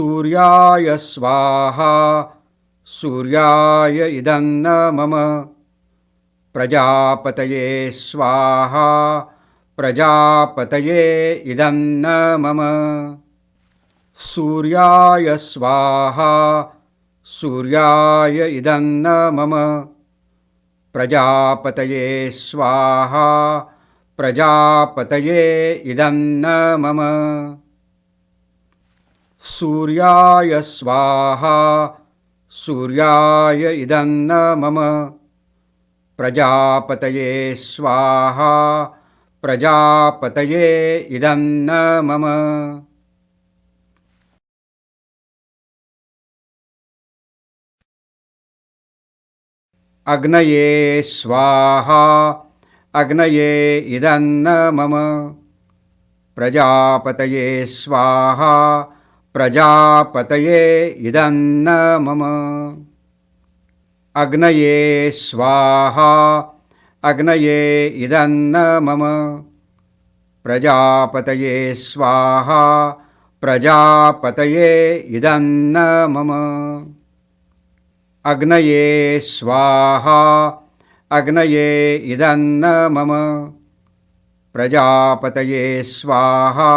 सूर्याय स्वाहा सूर्याय इदं न मम प्रजापतये स्वाहा प्रजापतये इदं न मम सूर्याय स्वाहा सूर्याय इदं न मम प्रजापतये स्वाहा प्रजापतये इदं न मम सूर्याय स्वाहा सूर्याय इदं न मम प्रजापतये स्वाहा प्रजापतये इदं न मम अग्नये स्वाहा अग्नये इदं न मम प्रजापतये स्वाहा प्रजापतये इदं न मम अग्नये स्वाहा अग्नये इदं न मम प्रजापतये स्वाहा प्रजापतये इदं न मम अग्नये स्वाहा अग्नये इदं न मम प्रजापतये स्वाहा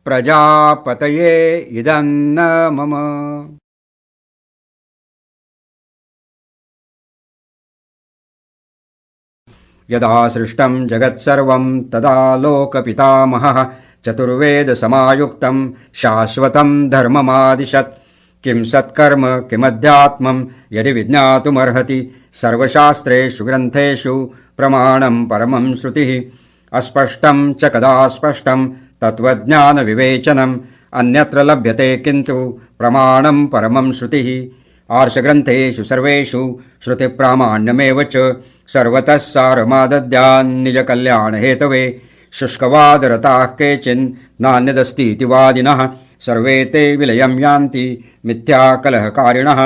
प्रजापतये इदं न मम यदा सृष्टं जगत्सर्वं तदा लोकपितामहः चतुर्वेदसमायुक्तं शाश्वतं धर्ममादिशत् किं सत्कर्म किमध्यात्मं यदि विज्ञातुमर्हति सर्वशास्त्रेषु ग्रन्थेषु प्रमाणं परमं श्रुतिः अस्पष्टं च कदा स्पष्टं तत्त्वज्ञानविवेचनम् अन्यत्र लभ्यते किन्तु प्रमाणं परमं श्रुतिः आर्षग्रन्थेषु सर्वेषु श्रुतिप्रामाण्यमेव च सर्वतः सारमादद्यान्निजकल्याणहेतवे शुष्कवादरताः केचिन् नान्यदस्तीति वादिनः सर्वे ते विलयं यान्ति मिथ्याकलहकारिणः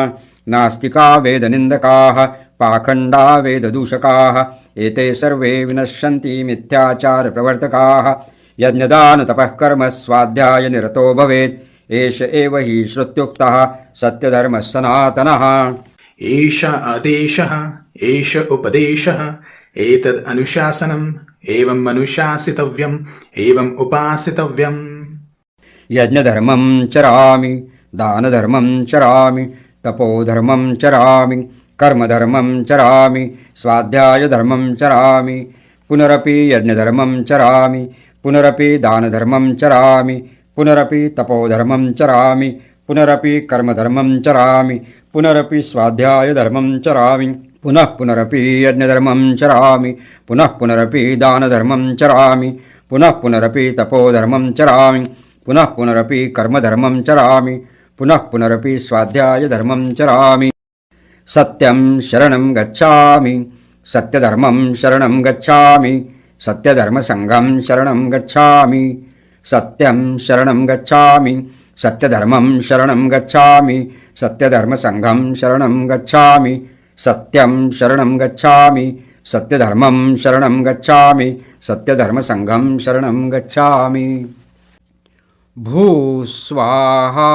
नास्तिका वेदनिन्दकाः पाखण्डा वेददूषकाः एते सर्वे विनश्यन्ति मिथ्याचारप्रवर्तकाः यज्ञदानतपःकर्म स्वाध्यायनिरतो भवेत् एष एव हि श्रुत्युक्तः सत्यधर्मः सनातनः एष आदेशः एष उपदेशः एतद् अनुशासनम् एवम् अनुशासितव्यम् एवम् उपासितव्यम् यज्ञधर्मं चरामि दानधर्मं चरामि तपोधर्मं चरामि कर्मधर्मं चरामि स्वाध्यायधर्मं चरामि पुनरपि यज्ञधर्मं चरामि पुनरपि दानधर्मं चरामि पुनरपि तपोधर्मं चरामि पुनरपि कर्मधर्मं चरामि पुनरपि स्वाध्यायधर्मं चरामि पुनः पुनरपि यज्ञधर्मं चरामि पुनः पुनरपि दानधर्मं चरामि पुनः पुनरपि तपोधर्मं चरामि पुनः पुनरपि कर्मधर्मं चरामि पुनः पुनरपि स्वाध्यायधर्मं चरामि सत्यं शरणं गच्छामि सत्यधर्मं शरणं गच्छामि सत्यधर्मसंघं शरणं गच्छामि सत्यं शरणं गच्छामि सत्यधर्मं शरणं गच्छामि सत्यधर्मसंघं शरणं गच्छामि सत्यं शरणं गच्छामि सत्यधर्मं शरणं गच्छामि सत्यधर्मसंघं शरणं गच्छामि भूस्वाहा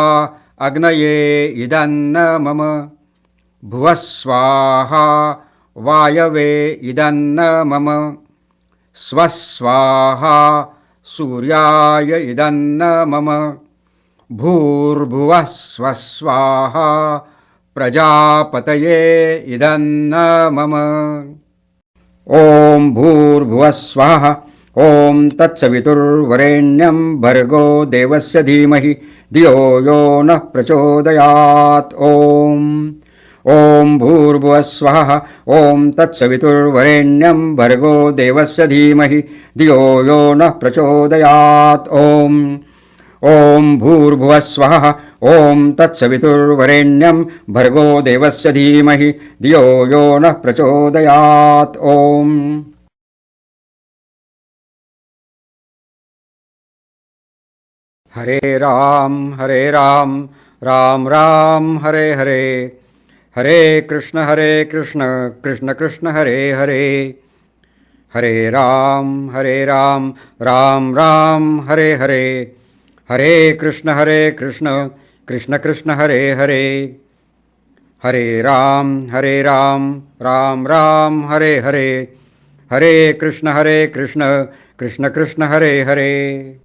अग्नये इदं न मम भुवः स्वाहा वायवे इदं न मम स्वस्वाहा सूर्याय इदं न मम भूर्भुवः स्वस्वाहा प्रजापतये इदं न मम ॐ भूर्भुवः स्वः ॐ तत्सवितुर्वरेण्यं भर्गो देवस्य धीमहि धियो यो नः प्रचोदयात् ॐ भूर्भुवः स्वः ॐ तत्सवितुर्वरेण्यं भर्गो देवस्य धीमहि धियो यो नः प्रचोदयात् ॐ भूर्भुवः स्वः ॐ तत्सवितुर्वरेण्यं भर्गो देवस्य धीमहि धियो यो नः प्रचोदयात् हरे राम राम राम हरे हरे हरे कृष्ण कृष्ण कृष्ण हरे हरे हरे राम राम राम हरे हरे हरे कृष्ण कृष्ण कृष्ण हरे हरे हरे राम राम राम हरे हरे हरे कृष्ण कृष्ण कृष्ण हरे हरे